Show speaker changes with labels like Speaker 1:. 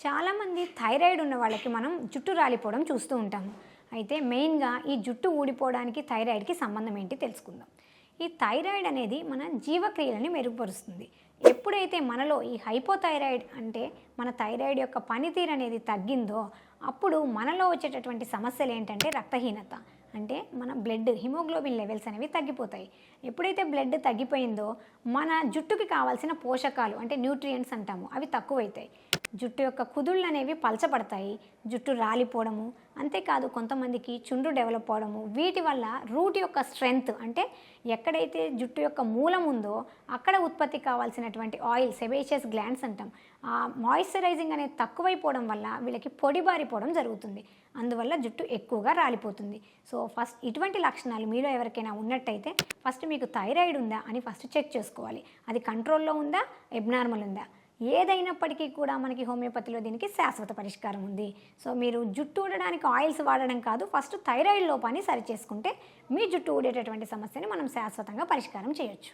Speaker 1: చాలామంది థైరాయిడ్ ఉన్న వాళ్ళకి మనం జుట్టు రాలిపోవడం చూస్తూ ఉంటాము. అయితే మెయిన్‌గా ఈ జుట్టు ఊడిపోవడానికి థైరాయిడ్‌కి సంబంధం ఏంటి తెలుసుకుందాం. ఈ థైరాయిడ్ అనేది మన జీవక్రియలని మెరుగుపరుస్తుంది. ఎప్పుడైతే మనలో ఈ హైపోథైరాయిడ్ అంటే మన థైరాయిడ్ యొక్క పనితీరు అనేది తగ్గిందో, అప్పుడు మనలో వచ్చేటటువంటి సమస్యలు ఏంటంటే రక్తహీనత. అంటే మన బ్లడ్ హిమోగ్లోబిన్ లెవెల్స్ అనేవి తగ్గిపోతాయి. ఎప్పుడైతే బ్లడ్ తగ్గిపోయిందో మన జుట్టుకి కావాల్సిన పోషకాలు అంటే న్యూట్రియంట్స్ అంటాము అవి తక్కువైతాయి. జుట్టు యొక్క కుదుళ్ళు అనేవి పలచబడతాయి. జుట్టు రాలిపోవడము, అంతేకాదు కొంతమందికి చుండ్రు డెవలప్ అవ్వడము, వీటి వల్ల రూట్ యొక్క స్ట్రెంగ్త్ అంటే ఎక్కడైతే జుట్టు యొక్క మూలం ఉందో అక్కడ ఉత్పత్తి కావాల్సినటువంటి ఆయిల్ సెబేషియస్ గ్లాండ్స్ అంటాం, ఆ మాయిశ్చరైజింగ్ అనేది తక్కువైపోవడం వల్ల వీళ్ళకి పొడిబారిపోవడం జరుగుతుంది. అందువల్ల జుట్టు ఎక్కువగా రాలిపోతుంది. సో ఫస్ట్ ఇటువంటి లక్షణాలు మీలో ఎవరికైనా ఉన్నట్టయితే ఫస్ట్ మీకు థైరాయిడ్ ఉందా అని ఫస్ట్ చెక్ చేసుకోవాలి. అది కంట్రోల్లో ఉందా, ఎబ్నార్మల్ ఉందా. ఏదైనప్పటికీ కూడా మనకి హోమియోపతిలో దీనికి శాశ్వత పరిష్కారం ఉంది. సో మీరు జుట్టు ఊడడానికి ఆయిల్స్ వాడడం కాదు, ఫస్ట్ థైరాయిడ్ లోపాన్ని సరిచేసుకుంటే మీ జుట్టు ఊడేటటువంటి సమస్యని మనం శాశ్వతంగా పరిష్కారం చేయొచ్చు.